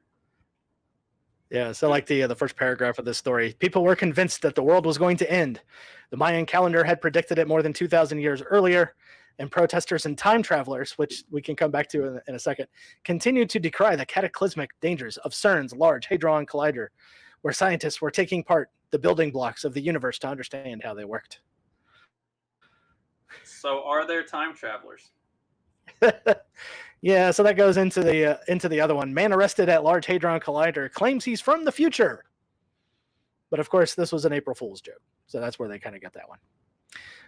yeah. So like the first paragraph of this story, people were convinced that the world was going to end. The Mayan calendar had predicted it more than 2,000 years earlier, and protesters and time travelers, which we can come back to in a second, continued to decry the cataclysmic dangers of CERN's Large Hadron Collider, where scientists were taking apart the building blocks of the universe to understand how they worked. So, are there time travelers? Yeah, so that goes into the other one. Man arrested at Large Hadron Collider claims he's from the future. But of course, this was an April Fool's joke. So that's where they kind of got that one.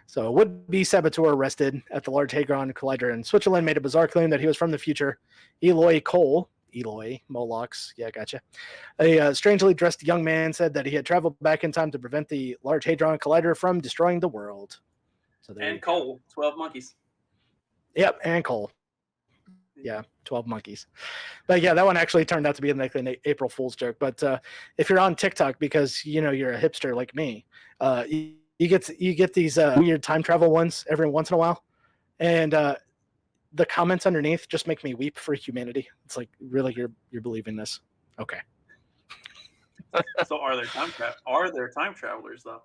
So would-be saboteur arrested at the Large Hadron Collider in Switzerland made a bizarre claim that he was from the future. Eloy Cole, Eloy, Molochs, yeah, gotcha. A strangely dressed young man said that he had traveled back in time to prevent the Large Hadron Collider from destroying the world. So and Cole, 12 Monkeys. Yep, and Cole. Yeah, 12 Monkeys. But yeah, that one actually turned out to be an April Fool's joke. But if you're on TikTok, because you're a hipster like me, you get these weird time travel ones every once in a while, and the comments underneath just make me weep for humanity. It's like, really, you're believing this? Okay. So are there time travelers though?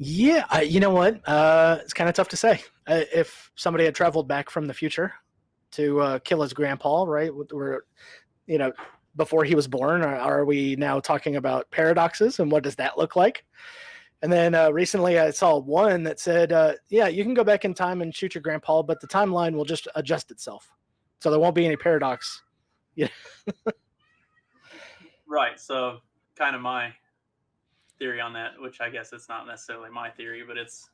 Yeah, you know what? It's kind of tough to say. If somebody had traveled back from the future to kill his grandpa, right? Before he was born, are we now talking about paradoxes and what does that look like? And then recently I saw one that said, yeah, you can go back in time and shoot your grandpa, but the timeline will just adjust itself. So there won't be any paradox. Yeah. Right. So kind of my theory on that, which I guess it's not necessarily my theory, but it's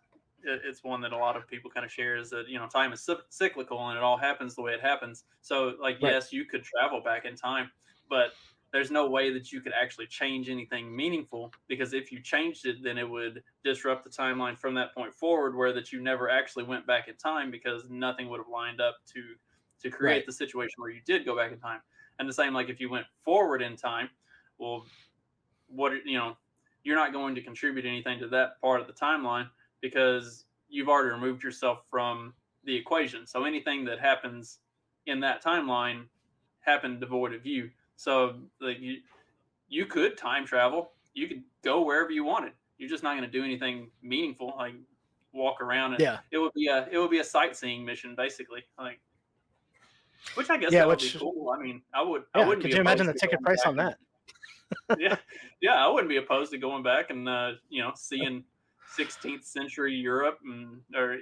it's one that a lot of people kind of share, is that, time is cyclical and it all happens the way it happens. So like, Right. yes, you could travel back in time, but there's no way that you could actually change anything meaningful, because if you changed it, then it would disrupt the timeline from that point forward, where that you never actually went back in time, because nothing would have lined up to create Right. the situation where you did go back in time. And the same, like if you went forward in time, well, you're not going to contribute anything to that part of the timeline, because you've already removed yourself from the equation. So anything that happens in that timeline happened devoid of you. So like, you could time travel. You could go wherever you wanted. You're just not going to do anything meaningful, like walk around. And Yeah. it would be a sightseeing mission, basically. Like, which I guess Yeah, that would be which cool. I mean, I wouldn't could be you imagine opposed the to ticket going price back on that? yeah, I wouldn't be opposed to going back and seeing 16th century Europe, or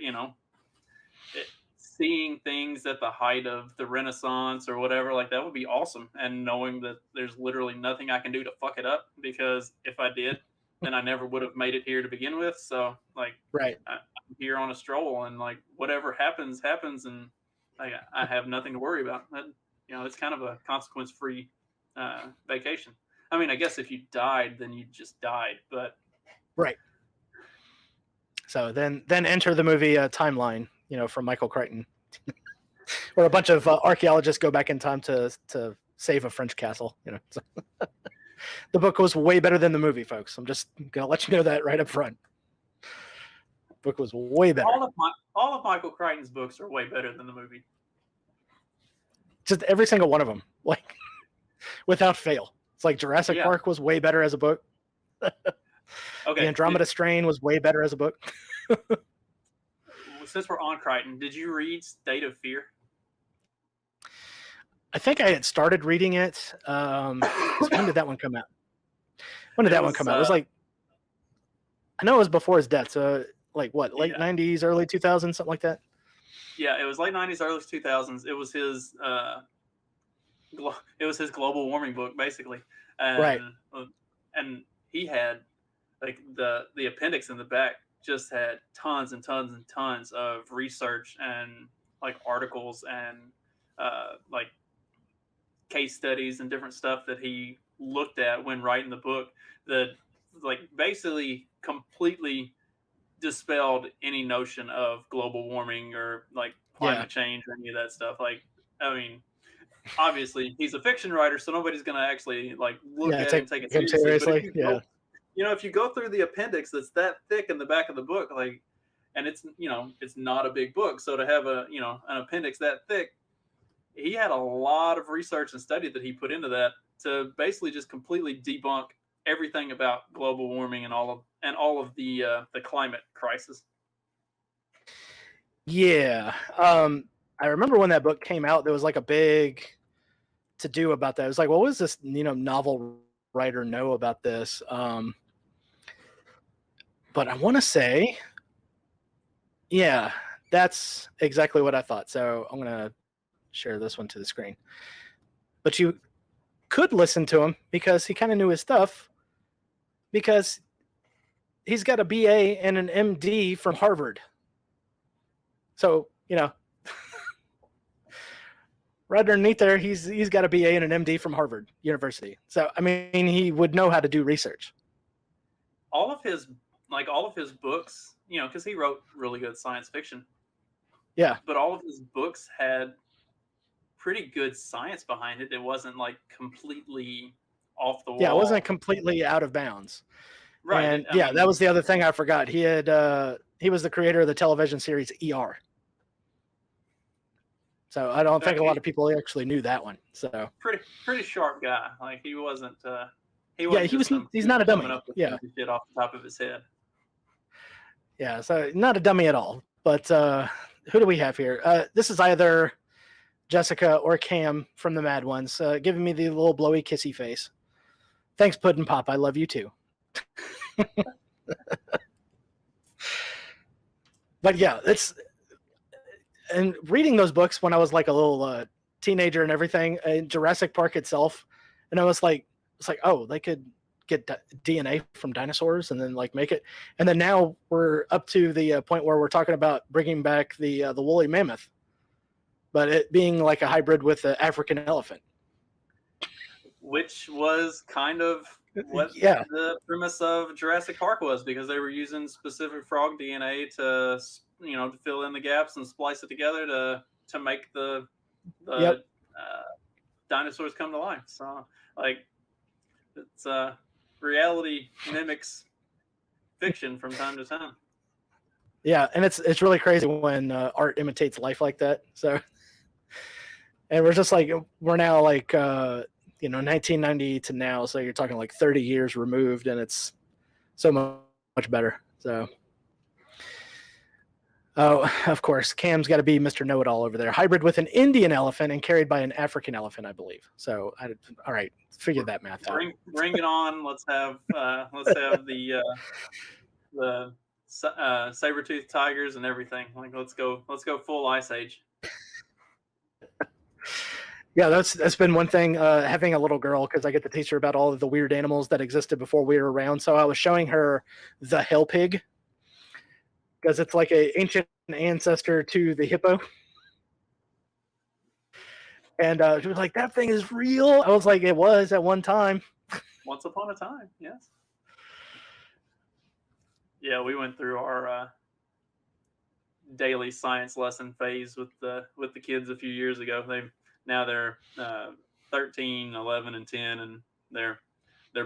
seeing things at the height of the Renaissance or whatever. Like, that would be awesome. And knowing that there's literally nothing I can do to fuck it up, because if I did, then I never would have made it here to begin with. So like, Right. I'm here on a stroll, and like, whatever happens, and like, I have nothing to worry about. It's kind of a consequence free vacation. I mean, I guess if you died, then you just died, but Right. So then enter the movie Timeline, from Michael Crichton, where a bunch of archaeologists go back in time to save a French castle. So the book was way better than the movie, folks. I'm just gonna let you know that right up front. The book was way better. All of Michael Crichton's books are way better than the movie. Just every single one of them, like without fail. It's like Jurassic Park was way better as a book. Okay. The Andromeda Strain was way better as a book. Since we're on Crichton, did you read State of Fear? I think I had started reading it. When did that one come out? When did that one come out? It was like, I know it was before his death. So like what, late 90s, early 2000s, something like that? Yeah, it was late 90s, early 2000s. It was his global warming book, basically. And, right. And he had, like, the appendix in the back just had tons and tons and tons of research and like articles and like case studies and different stuff that he looked at when writing the book, that like basically completely dispelled any notion of global warming or like climate change or any of that stuff. Like, I mean, obviously he's a fiction writer, so nobody's going to actually like look at it and take it seriously. If you go through the appendix that's that thick in the back of the book, like, and it's not a big book, so to have an appendix that thick, he had a lot of research and study that he put into that to basically just completely debunk everything about global warming and all of the climate crisis. Yeah. I remember when that book came out, there was like a big to do about that. It was like, well, what does this, novel writer know about this? But I want to say, yeah, that's exactly what I thought. So I'm going to share this one to the screen. But you could listen to him because he kind of knew his stuff, because he's got a BA and an MD from Harvard. So, right underneath there, he's got a BA and an MD from Harvard University. So, I mean, he would know how to do research. All of his books, because he wrote really good science fiction. Yeah. But all of his books had pretty good science behind it. It wasn't like completely off the wall. Yeah, it wasn't completely out of bounds. Right. And that was the other thing I forgot. He was the creator of the television series ER. So I don't think a lot of people actually knew that one. So pretty sharp guy. Like, he wasn't. He's not a dummy. Yeah. Shit off the top of his head. Yeah. So not a dummy at all. But who do we have here? This is either Jessica or Cam from the Mad Ones, giving me the little blowy kissy face. Thanks, Puddin' Pop. I love you too. But yeah, and reading those books when I was like a little teenager and everything, Jurassic Park itself, and I was like, oh, they could get DNA from dinosaurs and then like make it. And then now we're up to the point where we're talking about bringing back the woolly mammoth, but it being like a hybrid with the African elephant, which was kind of what yeah, the premise of Jurassic Park was, because they were using specific frog DNA to to fill in the gaps and splice it together to make the yep, dinosaurs come to life. So like it's reality mimics fiction from time to time. yeah, and it's really crazy when art imitates life like that. So, and we're just like we're now like 1990 to now, so you're talking like 30 years removed, and it's so much better. So. Oh, of course. Cam's got to be Mr. Know-It-All over there. Hybrid with an Indian elephant and carried by an African elephant, I believe. So, all right, figure that math out. Bring it on. Let's have the saber-toothed tigers and everything. Like, let's go full Ice Age. Yeah, that's been one thing. Having a little girl, because I get to teach her about all of the weird animals that existed before we were around. So I was showing her the hell pig, because it's like an ancient ancestor to the hippo. And she was like, that thing is real. I was like, it was at one time. Once upon a time, yes. Yeah, we went through our daily science lesson phase with the kids a few years ago. They're 13, 11, and 10, and they're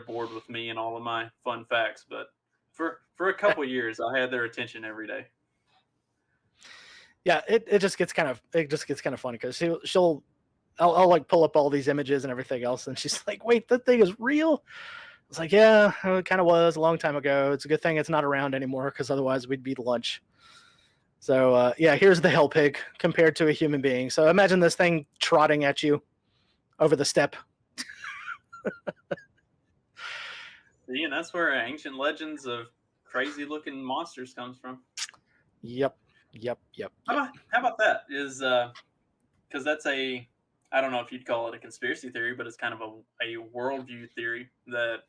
bored with me and all of my fun facts. But for a couple years, I had their attention every day. Yeah, it just gets kind of funny because I'll like pull up all these images and everything else, and she's like, "Wait, that thing is real?" It's like, yeah, it kind of was a long time ago. It's a good thing it's not around anymore, because otherwise we'd be lunch. So yeah, here's the hell pig compared to a human being. So imagine this thing trotting at you over the steppe. See, and that's where ancient legends of crazy looking monsters comes from. Yep. How about that? Is because that's I don't know if you'd call it a conspiracy theory, but it's kind of a worldview theory that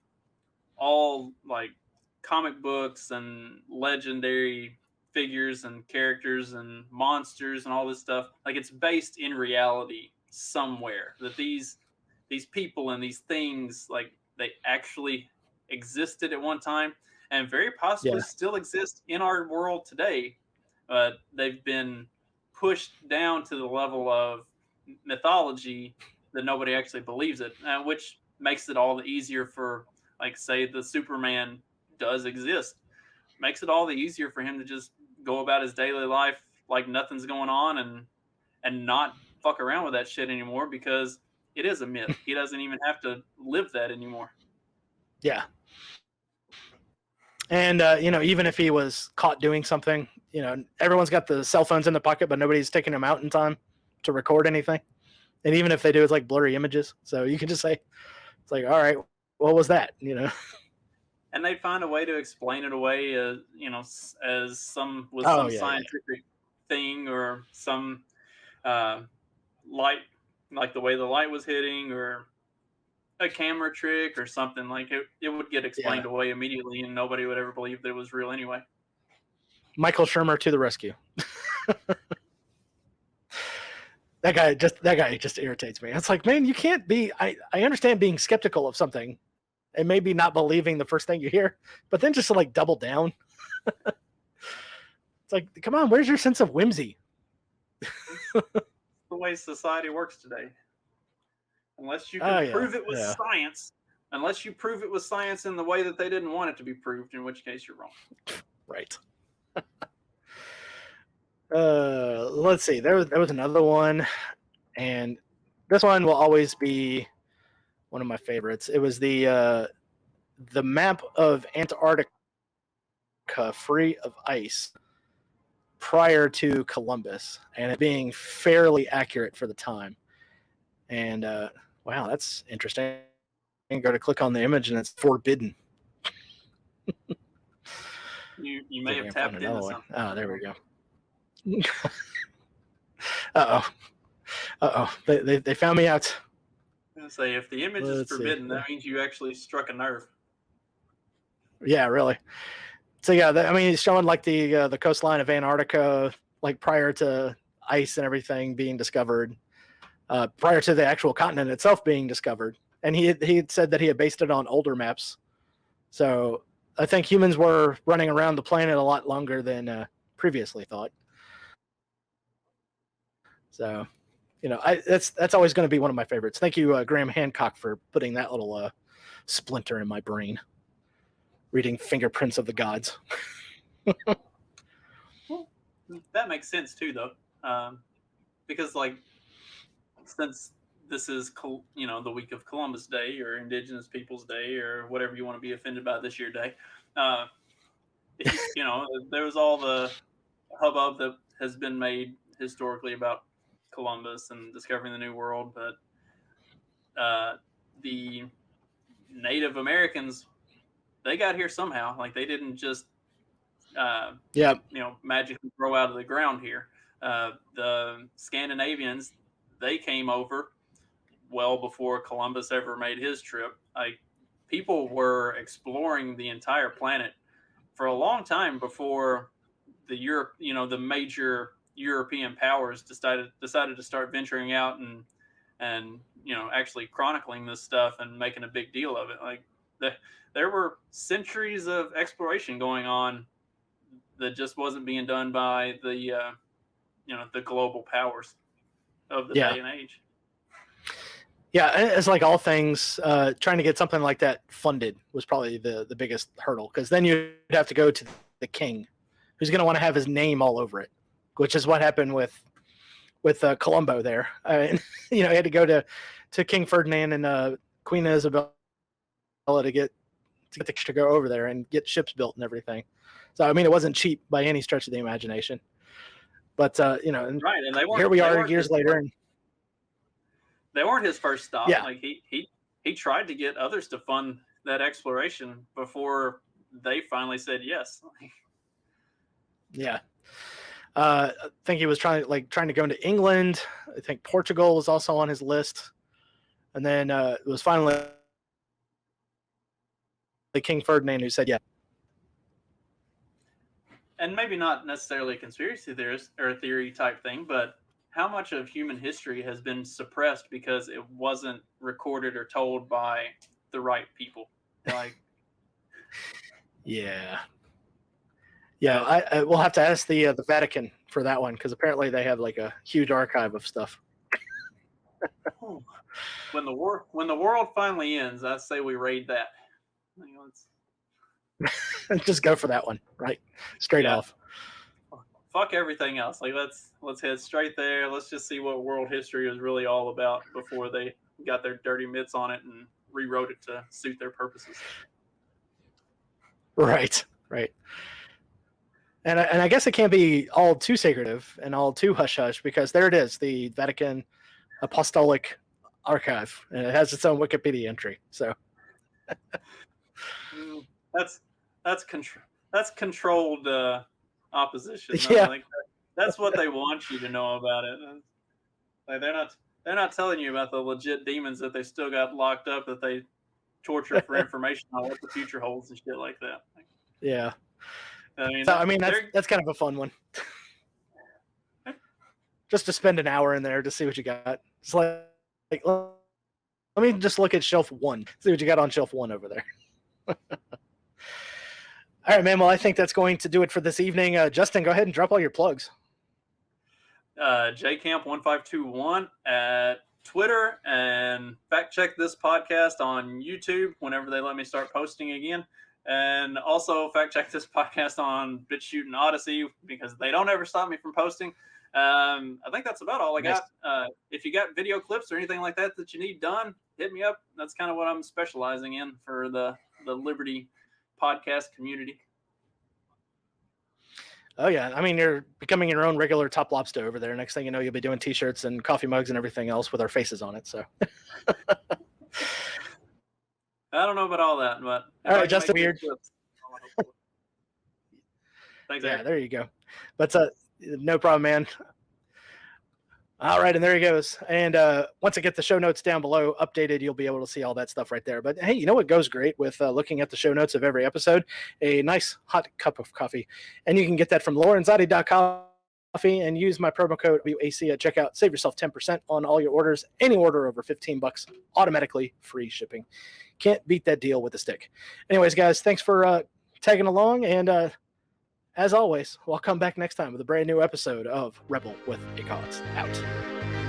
all like comic books and legendary figures and characters and monsters and all this stuff, like it's based in reality somewhere, that these people and these things, like they actually existed at one time and very possibly still exist in our world today, but they've been pushed down to the level of mythology that nobody actually believes it, which makes it all the easier for, like, say the Superman does exist, makes it all the easier for him to just go about his daily life like nothing's going on and not fuck around with that shit anymore, because it is a myth. He doesn't even have to live that anymore. Yeah. And even if he was caught doing something, everyone's got the cell phones in the pocket, but nobody's taking them out in time to record anything. And even if they do, it's like blurry images. So you can just say, it's like, all right, what was that? And they'd find a way to explain it away, as some scientific thing, or some light, like the way the light was hitting, or a camera trick or something. Like it would get explained away immediately, and nobody would ever believe that it was real anyway. Michael Shermer to the rescue. That guy just irritates me. It's like, man, you can't be. I understand being skeptical of something and maybe not believing the first thing you hear, but then just to like double down. It's like, come on, where's your sense of whimsy? The way society works today. Unless you can prove it with science. Unless you prove it with science in the way that they didn't want it to be proved, in which case you're wrong. Right. Let's see. There was another one, and this one will always be one of my favorites. It was the map of Antarctica free of ice prior to Columbus, and it being fairly accurate for the time. And wow, that's interesting. And go to click on the image, and it's forbidden. You may have tapped into something. Oh, there we go. Uh-oh. They found me out. I was gonna say, if the image is forbidden, that means you actually struck a nerve. Yeah, really. So yeah, I mean, he's showing like the coastline of Antarctica, like prior to ice and everything being discovered, prior to the actual continent itself being discovered. And he had said that he had based it on older maps. So I think humans were running around the planet a lot longer than previously thought. So, that's always going to be one of my favorites. Thank you, Graham Hancock, for putting that little splinter in my brain. Reading Fingerprints of the Gods. Well, that makes sense too, though, because since this is the week of Columbus Day or Indigenous Peoples Day or whatever you want to be offended by this year day, there was all the hubbub that has been made historically about Columbus and discovering the New World, but the Native Americans, they got here somehow. Like, they didn't just magically grow out of the ground here. The Scandinavians, they came over well before Columbus ever made his trip. Like, people were exploring the entire planet for a long time before the major European powers decided to start venturing out and actually chronicling this stuff and making a big deal of it. Like, there were centuries of exploration going on that just wasn't being done by the global powers of the day and age. Yeah, it's like all things, trying to get something like that funded was probably the biggest hurdle, because then you'd have to go to the king, who's going to want to have his name all over it, which is what happened with Columbo there. He had to go to King Ferdinand and Queen Isabella to get to go over there and get ships built and everything. So I mean, it wasn't cheap by any stretch of the imagination. But right, and here we are years later, and they weren't his first stop. Yeah. Like, he tried to get others to fund that exploration before they finally said yes. Yeah. I think he was trying to go into England. I think Portugal was also on his list. And then it was finally King Ferdinand who said yeah. And maybe not necessarily a conspiracy theorist or a theory type thing, but how much of human history has been suppressed because it wasn't recorded or told by the right people? Like, yeah, I will have to ask the Vatican for that one, because apparently they have like a huge archive of stuff. When the world finally ends, I say we raid that. Just go for that one, right? Straight off. Fuck everything else. Like, let's head straight there. Let's just see what world history is really all about before they got their dirty mitts on it and rewrote it to suit their purposes. Right. And I guess it can't be all too secretive and all too hush hush, because there it is, the Vatican Apostolic Archive, and it has its own Wikipedia entry. So that's controlled opposition. Yeah. Like, that's what they want you to know about it. Like, they're not telling you about the legit demons that they still got locked up, that they torture for information on what the future holds and shit like that. Yeah. I mean, that's kind of a fun one. Just to spend an hour in there to see what you got. It's like let me just look at shelf 1, see what you got on shelf 1 over there. All right, man. Well, I think that's going to do it for this evening. Justin, go ahead and drop all your plugs. JCamp1521 at Twitter, and fact check this podcast on YouTube whenever they let me start posting again. And also fact check this podcast on BitChute and Odyssey, because they don't ever stop me from posting. I think that's about all I got. If you got video clips or anything like that you need done, hit me up. That's kind of what I'm specializing in for the Liberty podcast community. Oh yeah, I mean, you're becoming your own regular Top Lobster over there. Next thing you know, you'll be doing T-shirts and coffee mugs and everything else with our faces on it. So I don't know about all that, but all right, Justin Beard. Thanks, yeah, Eric. There you go. But no problem, man. All right, and there he goes. And once I get the show notes down below updated, you'll be able to see all that stuff right there. But hey, you know what goes great with looking at the show notes of every episode? A nice hot cup of coffee. And you can get that from laurenzotti.coffee and use my promo code WAC at checkout. Save yourself 10% on all your orders. Any order over $15, automatically free shipping. Can't beat that deal with a stick. Anyways, guys, thanks for tagging along. And as always, we'll come back next time with a brand new episode of Rebel with a Cause. Out.